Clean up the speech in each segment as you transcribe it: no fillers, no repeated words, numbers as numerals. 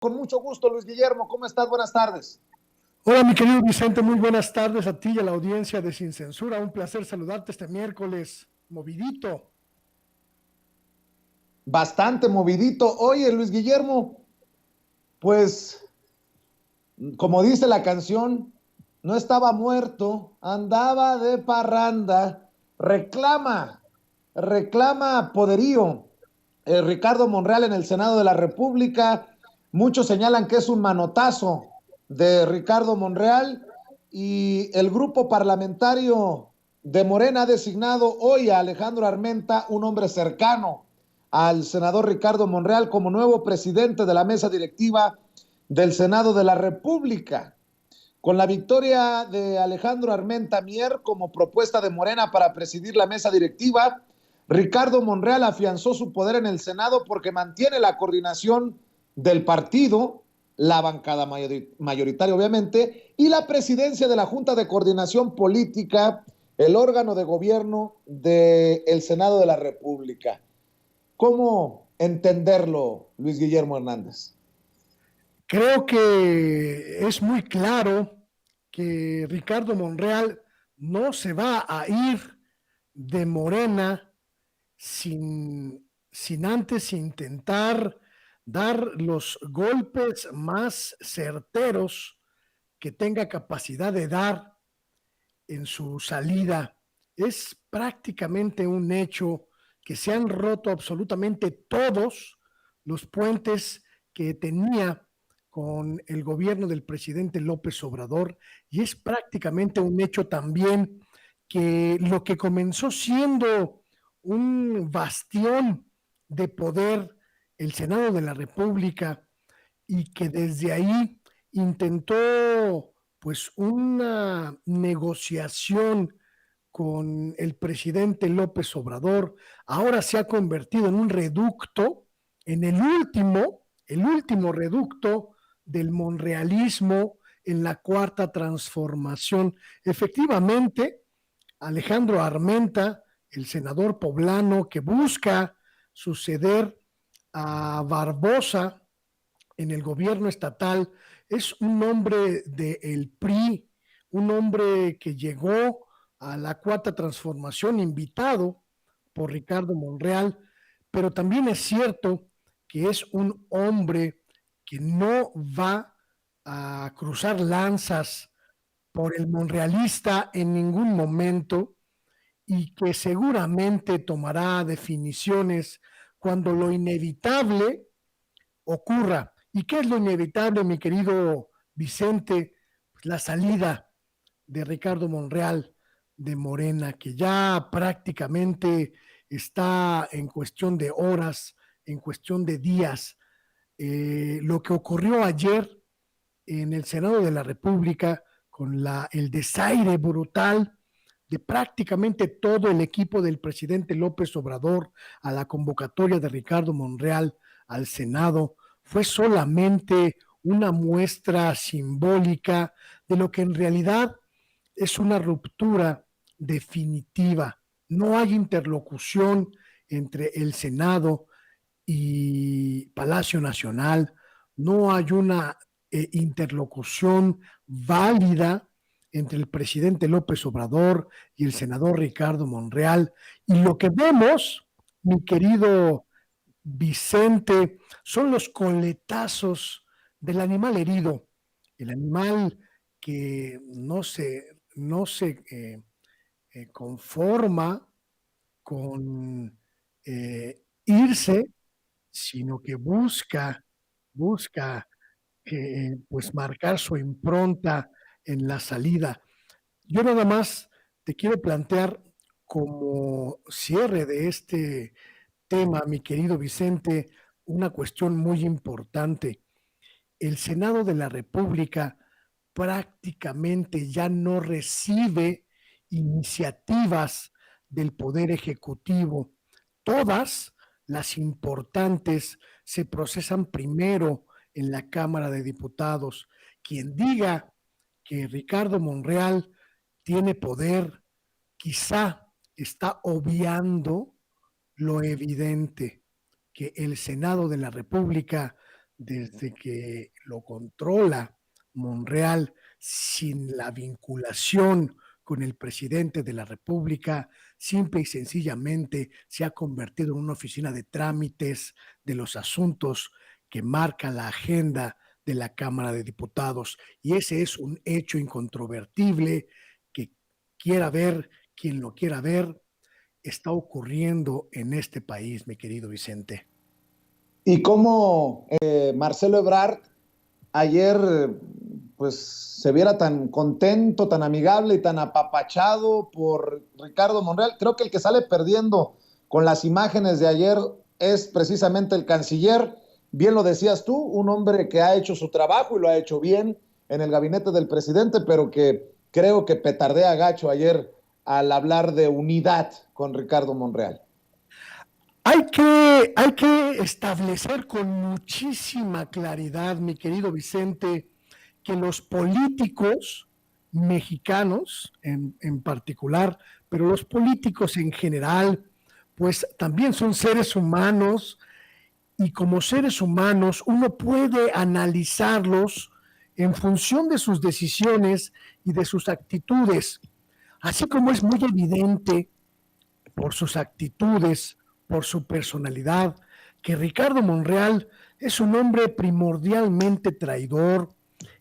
Con mucho gusto, Luis Guillermo. ¿Cómo estás? Buenas tardes. Hola, mi querido Vicente, muy buenas tardes a ti y a la audiencia de Sin Censura. Un placer saludarte este miércoles, movidito. Bastante movidito. Oye, Luis Guillermo, pues, como dice la canción, no estaba muerto, andaba de parranda. Reclama poderío. Ricardo Monreal en el Senado de la República. Muchos señalan que es un manotazo de Ricardo Monreal y el grupo parlamentario de Morena ha designado hoy a Alejandro Armenta, un hombre cercano al senador Ricardo Monreal, como nuevo presidente de la mesa directiva del Senado de la República. Con la victoria de Alejandro Armenta Mier como propuesta de Morena para presidir la mesa directiva, Ricardo Monreal afianzó su poder en el Senado porque mantiene la coordinación del partido, la bancada mayoritaria obviamente, y la presidencia de la Junta de Coordinación Política, el órgano de gobierno del Senado de la República. ¿Cómo entenderlo, Luis Guillermo Hernández? Creo que es muy claro que Ricardo Monreal no se va a ir de Morena sin antes intentar dar los golpes más certeros que tenga capacidad de dar en su salida. Es prácticamente un hecho que se han roto absolutamente todos los puentes que tenía con el gobierno del presidente López Obrador, y es prácticamente un hecho también que lo que comenzó siendo un bastión de poder, el Senado de la República, y que desde ahí intentó pues una negociación con el presidente López Obrador, ahora se ha convertido en un reducto, en el último reducto del monrealismo en la cuarta transformación. Efectivamente, Alejandro Armenta, el senador poblano que busca suceder a Barbosa en el gobierno estatal, es un hombre del PRI, un hombre que llegó a la cuarta transformación invitado por Ricardo Monreal, pero también es cierto que es un hombre que no va a cruzar lanzas por el monrealista en ningún momento y que seguramente tomará definiciones cuando lo inevitable ocurra. ¿Y qué es lo inevitable, mi querido Vicente? Pues la salida de Ricardo Monreal de Morena, que ya prácticamente está en cuestión de horas, en cuestión de días. Lo que ocurrió ayer en el Senado de la República con el desaire brutal de prácticamente todo el equipo del presidente López Obrador a la convocatoria de Ricardo Monreal al Senado fue solamente una muestra simbólica de lo que en realidad es una ruptura definitiva. No hay interlocución entre el Senado y Palacio Nacional, no hay una interlocución válida entre el presidente López Obrador y el senador Ricardo Monreal. Y lo que vemos, mi querido Vicente, son los coletazos del animal herido, el animal que no se conforma con irse, sino que busca pues marcar su impronta en la salida. Yo nada más te quiero plantear como cierre de este tema, mi querido Vicente, una cuestión muy importante. El Senado de la República prácticamente ya no recibe iniciativas del Poder Ejecutivo. Todas las importantes se procesan primero en la Cámara de Diputados. Quien diga que Ricardo Monreal tiene poder, quizá está obviando lo evidente, que el Senado de la República desde que lo controla Monreal sin la vinculación con el presidente de la República, simple y sencillamente se ha convertido en una oficina de trámites de los asuntos que marca la agenda de la Cámara de Diputados. Y ese es un hecho incontrovertible que quiera ver quien lo quiera ver, está ocurriendo en este país, mi querido Vicente. Y cómo Marcelo Ebrard ayer pues se viera tan contento, tan amigable y tan apapachado por Ricardo Monreal. Creo que el que sale perdiendo con las imágenes de ayer es precisamente el canciller. Bien lo decías tú, un hombre que ha hecho su trabajo y lo ha hecho bien en el gabinete del presidente, pero que creo que petardea gacho ayer al hablar de unidad con Ricardo Monreal. Hay que establecer con muchísima claridad, mi querido Vicente, que los políticos mexicanos en particular, pero los políticos en general, pues también son seres humanos y como seres humanos uno puede analizarlos en función de sus decisiones y de sus actitudes, así como es muy evidente por sus actitudes, por su personalidad, que Ricardo Monreal es un hombre primordialmente traidor,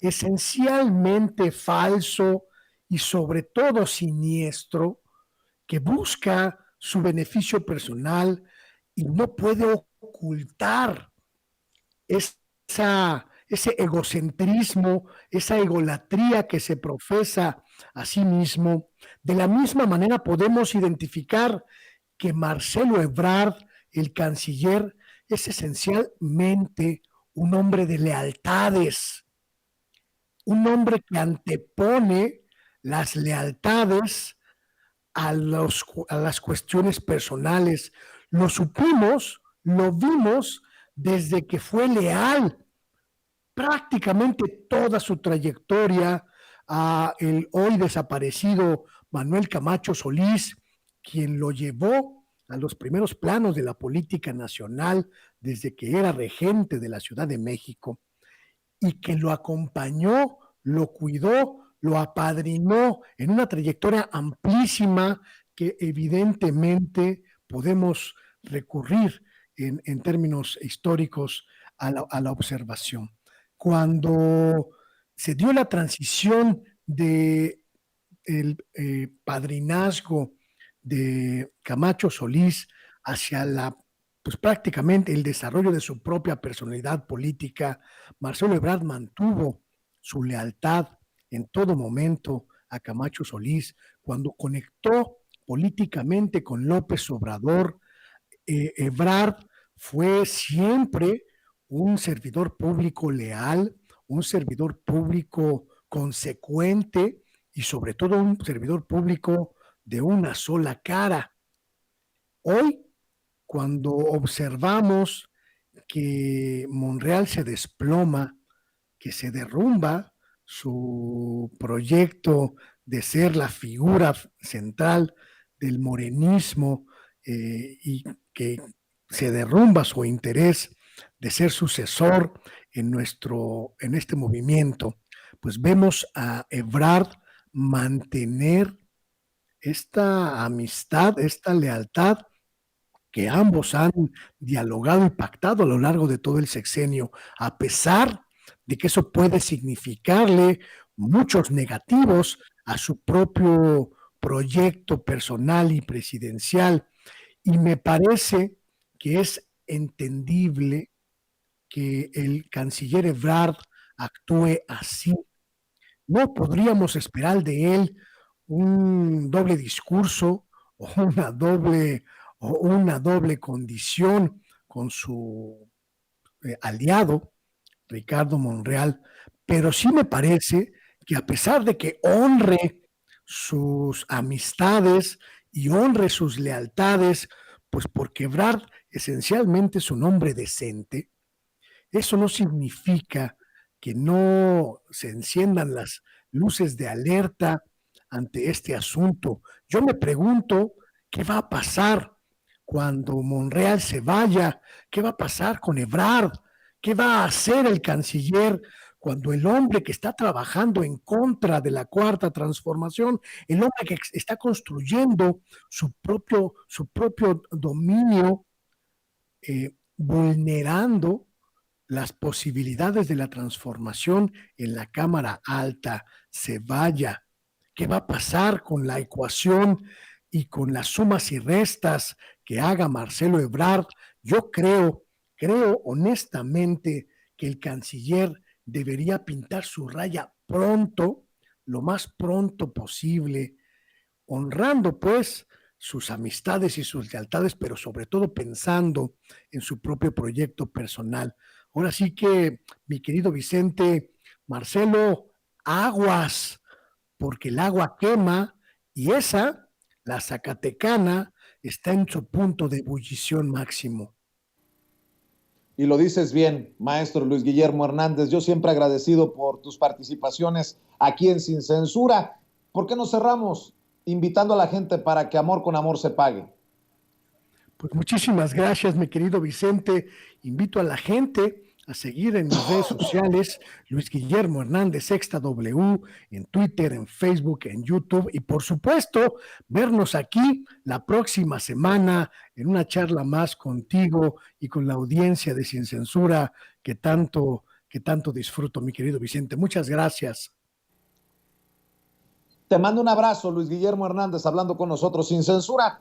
esencialmente falso y sobre todo siniestro, que busca su beneficio personal y no puede ocultar ese egocentrismo, esa egolatría que se profesa a sí mismo. De la misma manera podemos identificar que Marcelo Ebrard, el canciller, es esencialmente un hombre de lealtades, un hombre que antepone las lealtades a las cuestiones personales. Lo supimos, lo vimos desde que fue leal prácticamente toda su trayectoria a el hoy desaparecido Manuel Camacho Solís, quien lo llevó a los primeros planos de la política nacional desde que era regente de la Ciudad de México y que lo acompañó, lo cuidó, lo apadrinó en una trayectoria amplísima que evidentemente podemos recurrir en términos históricos a la observación. Cuando se dio la transición de el padrinazgo de Camacho Solís hacia pues prácticamente el desarrollo de su propia personalidad política, Marcelo Ebrard mantuvo su lealtad en todo momento a Camacho Solís. Cuando conectó políticamente con López Obrador, Ebrard fue siempre un servidor público leal, un servidor público consecuente y sobre todo un servidor público de una sola cara. Hoy, cuando observamos que Monreal se desploma, que se derrumba su proyecto de ser la figura central del morenismo y que se derrumba su interés de ser sucesor en este movimiento, pues vemos a Ebrard mantener esta amistad, esta lealtad que ambos han dialogado y pactado a lo largo de todo el sexenio, a pesar de que eso puede significarle muchos negativos a su propio proyecto personal y presidencial. Y me parece que es entendible que el canciller Ebrard actúe así. No podríamos esperar de él un doble discurso o una doble condición con su aliado, Ricardo Monreal, pero sí me parece que a pesar de que honre sus amistades y honre sus lealtades, pues por quebrar esencialmente su nombre decente, eso no significa que no se enciendan las luces de alerta ante este asunto. Yo me pregunto qué va a pasar cuando Monreal se vaya, qué va a pasar con Ebrard, ¿Qué va a hacer el canciller cuando el hombre que está trabajando en contra de la cuarta transformación, el hombre que está construyendo su propio dominio, vulnerando las posibilidades de la transformación en la Cámara Alta, se vaya? ¿Qué va a pasar con la ecuación y con las sumas y restas que haga Marcelo Ebrard? Yo creo honestamente que el canciller debería pintar su raya pronto, lo más pronto posible, honrando pues sus amistades y sus lealtades, pero sobre todo pensando en su propio proyecto personal. Ahora sí que, mi querido Vicente, Marcelo, aguas, porque el agua quema y esa, la Zacatecana, está en su punto de ebullición máximo. Y lo dices bien, maestro Luis Guillermo Hernández. Yo siempre agradecido por tus participaciones aquí en Sin Censura. ¿Por qué no cerramos invitando a la gente para que amor con amor se pague? Pues muchísimas gracias, mi querido Vicente. Invito a la gente a seguir en mis redes sociales, Luis Guillermo Hernández Sexta W, en Twitter, en Facebook, en YouTube y por supuesto vernos aquí la próxima semana en una charla más contigo y con la audiencia de Sin Censura que tanto disfruto, mi querido Vicente. Muchas gracias. Te mando un abrazo, Luis Guillermo Hernández, hablando con nosotros Sin Censura.